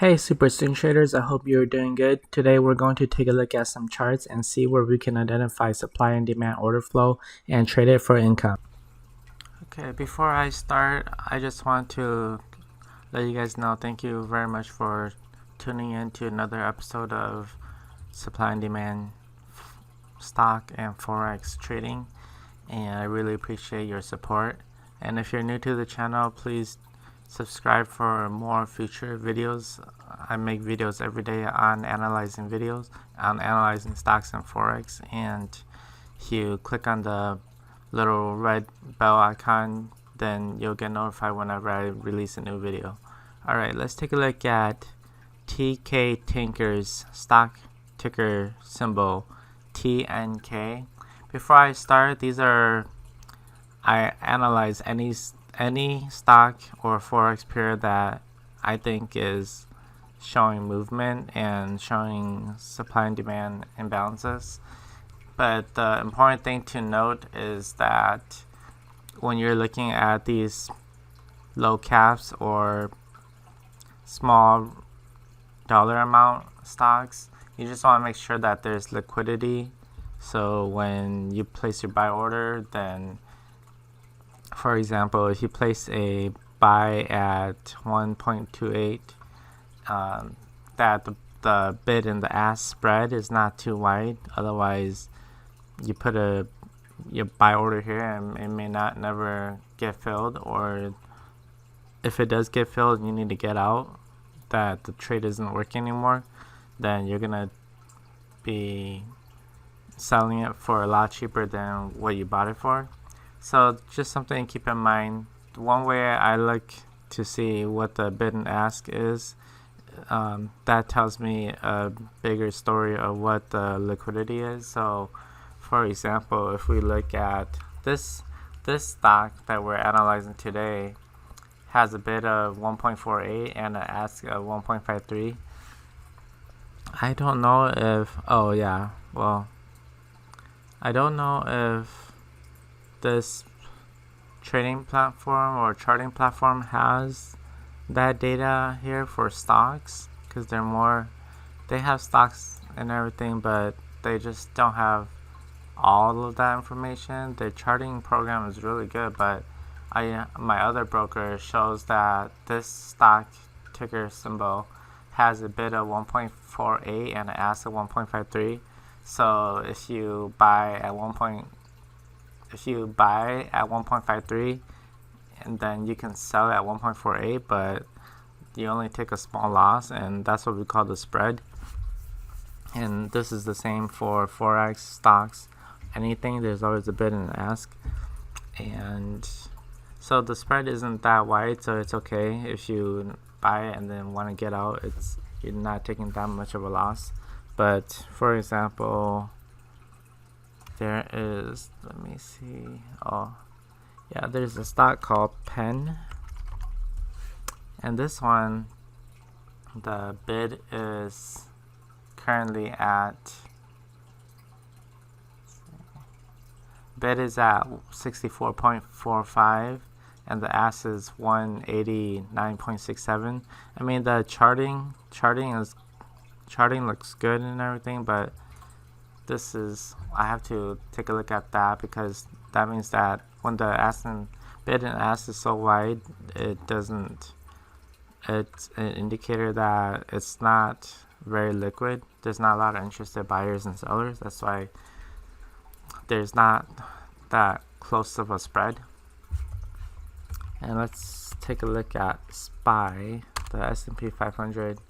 Hey Super Swing Traders, I hope you're doing good. Today we're going to take a look at some charts and see where we can identify supply and demand order flow and trade it for income. Okay, before I start, I just want to let you guys know thank you very much for tuning in to another episode of Supply and Demand Stock and Forex Trading, and I really appreciate your support. And if you're new to the channel, please subscribe for more future videos. I make videos every day on analyzing stocks and forex, and if you click on the little red bell icon, then you'll get notified whenever I release a new video. Alright, let's take a look at TK Tankers stock ticker symbol TNK. Before I start, I analyze any stock or forex pair that I think is showing movement and showing supply and demand imbalances. But the important thing to note is that when you're looking at these low caps or small dollar amount stocks, you just want to make sure that there's liquidity. So when you place your buy order, then for example, if you place a buy at 1.28, that the bid and the ask spread is not too wide. Otherwise, you put your buy order here and it may never get filled, or if it does get filled, you need to get out, that the trade isn't working anymore, then you're gonna be selling it for a lot cheaper than what you bought it for. So just something to keep in mind. One way I like to see what the bid and ask is, that tells me a bigger story of what the liquidity is. So for example, if we look at this stock that we're analyzing today, has a bid of 1.48 and an ask of 1.53. I don't know if I don't know if this trading platform or charting platform has that data here for stocks, because they have stocks and everything, but they just don't have all of that information. The charting program is really good, but my other broker shows that this stock ticker symbol has a bid of 1.48 and an ask of 1.53. So if you buy at 1.53, and then you can sell at 1.48, but you only take a small loss, and that's what we call the spread. And this is the same for forex, stocks, anything. There's always a bid and an ask, and so the spread isn't that wide, so it's okay if you buy it and then want to get out. You're not taking that much of a loss. But for example, there is, let me see, there's a stock called Penn, and this one, the bid is currently at 64.45, and the ask is 189.67. I mean, the charting looks good and everything, but I have to take a look at that, because that means that when the bid and ask is so wide, it's an indicator that it's not very liquid. There's not a lot of interested buyers and sellers. That's why there's not that close of a spread. And let's take a look at SPY, the S&P 500.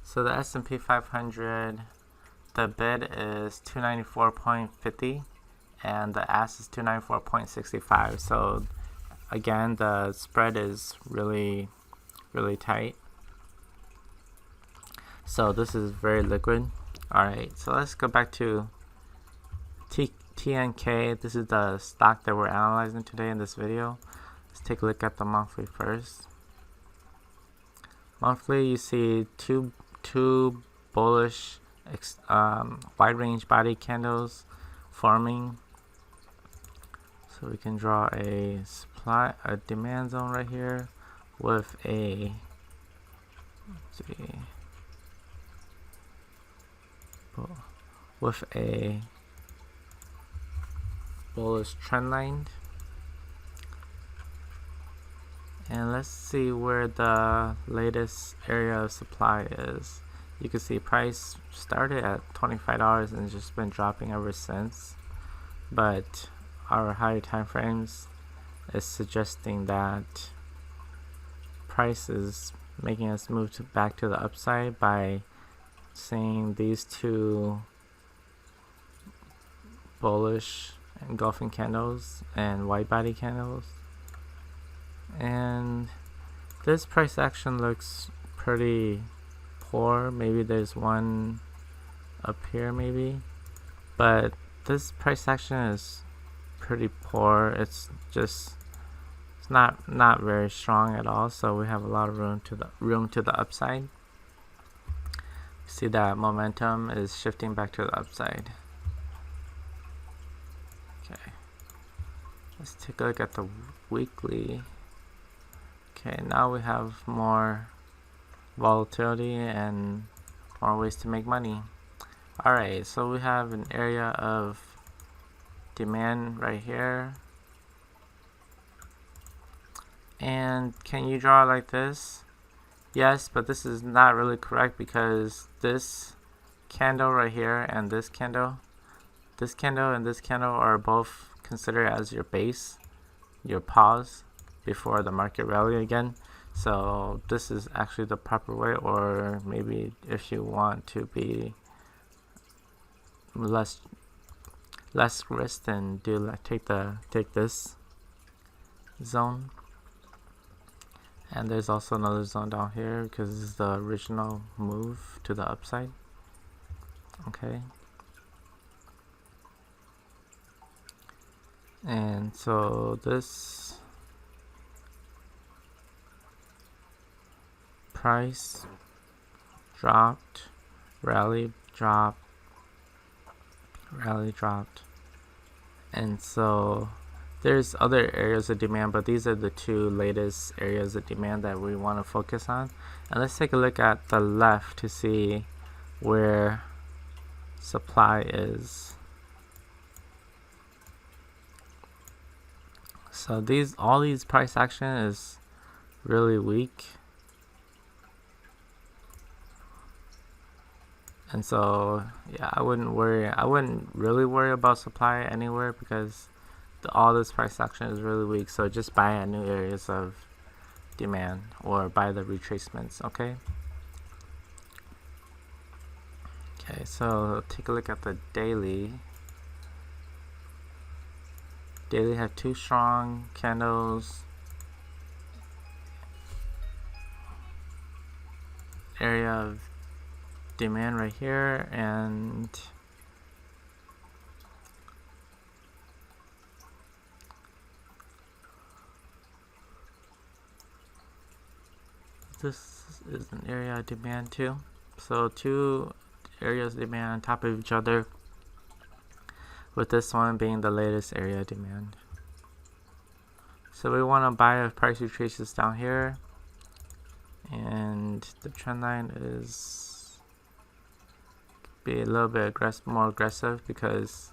So the S&P 500, the bid is 294.50 and the ask is 294.65. So again, the spread is really, really tight. So this is very liquid. Alright, so let's go back to TNK. This is the stock that we're analyzing today in this video. Let's take a look at the monthly first. Monthly, you see two bullish wide range body candles forming. So we can draw a demand zone right here, with a, let's see, with a bullish trend line. And let's see where the latest area of supply is. You can see price started at $25 and just been dropping ever since. But our higher time frames is suggesting that price is making us move back to the upside by seeing these two bullish engulfing candles and white body candles. And this price action looks pretty poor. Maybe there's one up here maybe, but this price action is pretty poor. It's not very strong at all, so we have a lot of room to the upside. See that momentum is shifting back to the upside. Okay, let's take a look at the weekly. Okay, now we have more volatility and more ways to make money. Alright, so we have an area of demand right here. And can you draw it like this? Yes, but this is not really correct because this candle right here and this candle and this candle are both considered as your base, your pause before the market rally again. So this is actually the proper way, or maybe if you want to be less risk, then take this zone. And there's also another zone down here because this is the original move to the upside. Okay, and so this price dropped, rally dropped, and so there's other areas of demand, but these are the two latest areas of demand that we want to focus on. And let's take a look at the left to see where supply is. So all these price action is really weak. And so yeah, I wouldn't really worry about supply anywhere because all this price action is really weak. So just buy at new areas of demand or buy the retracements. Okay, so take a look at the daily. Daily have two strong candles, area of demand right here, and this is an area of demand too. So two areas of demand on top of each other, with this one being the latest area of demand. So we want to buy if price retraces down here, and the trend line is be a little bit more aggressive because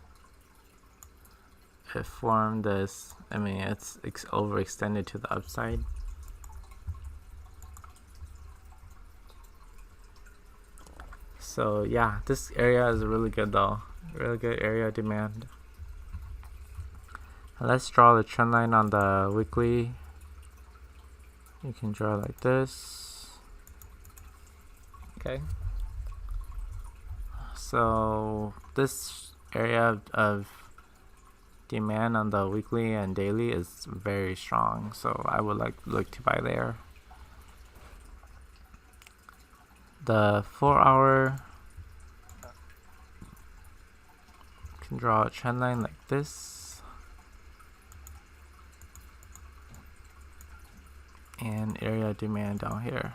it formed this, it's overextended to the upside. So yeah, this area is really good though, really good area of demand. And let's draw the trend line on the weekly. You can draw like this. Okay, so this area of demand on the weekly and daily is very strong, so I would look to buy there. The 4-hour can draw a trend line like this, and area of demand down here.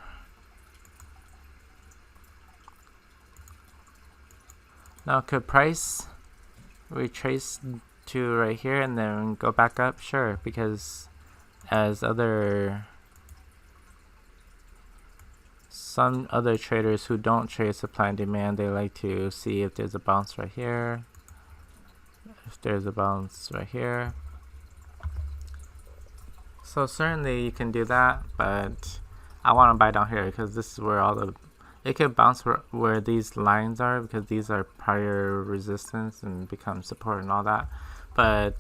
Now could price retrace to right here and then go back up? Sure, because as other some other traders who don't trade supply and demand, they like to see if there's a bounce right here, if there's a bounce right here. So certainly you can do that, but I want to buy down here because this is where all the, it could bounce where these lines are, because these are prior resistance and become support and all that. But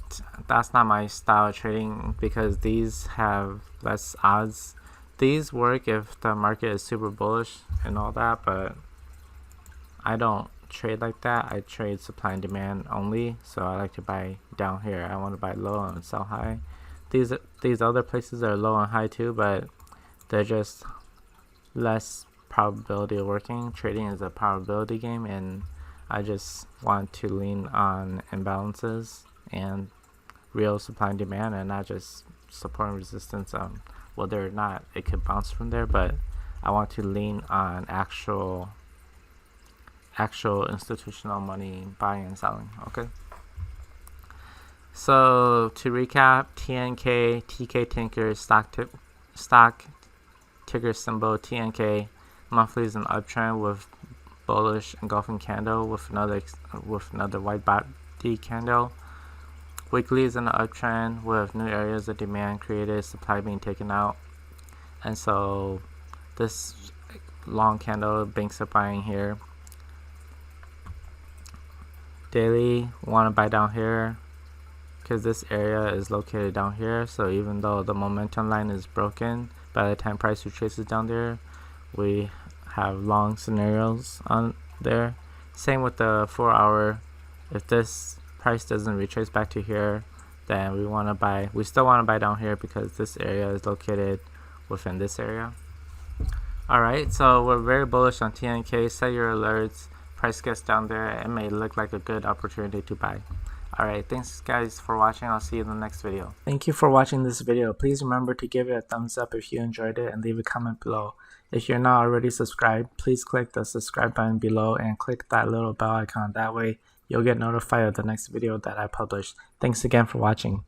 that's not my style of trading, because these have less odds. These work if the market is super bullish and all that, but I don't trade like that. I trade supply and demand only, so I like to buy down here. I want to buy low and sell high. These other places are low and high too, but they're just less probability of working. Trading is a probability game, and I just want to lean on imbalances and real supply and demand, and not just support and resistance. Whether or not it could bounce from there, but I want to lean on actual institutional money buying and selling. Okay. So to recap, TNK, TK Tinker, stock ticker symbol TNK. Monthly is an uptrend with bullish engulfing candle with another white body candle. Weekly is an uptrend with new areas of demand created, supply being taken out, and so this long candle, banks are buying here. Daily, want to buy down here because this area is located down here. So even though the momentum line is broken, by the time price retraces down there, we have long scenarios on there. Same with the 4 hour. If this price doesn't retrace back to here, then we still want to buy down here because this area is located within this area. Alright, so we're very bullish on TNK. Set your alerts. Price gets down there, it may look like a good opportunity to buy. Alright, thanks guys for watching. I'll see you in the next video. Thank you for watching this video. Please remember to give it a thumbs up if you enjoyed it, and leave a comment below. If you're not already subscribed, please click the subscribe button below and click that little bell icon. That way you'll get notified of the next video that I publish. Thanks again for watching.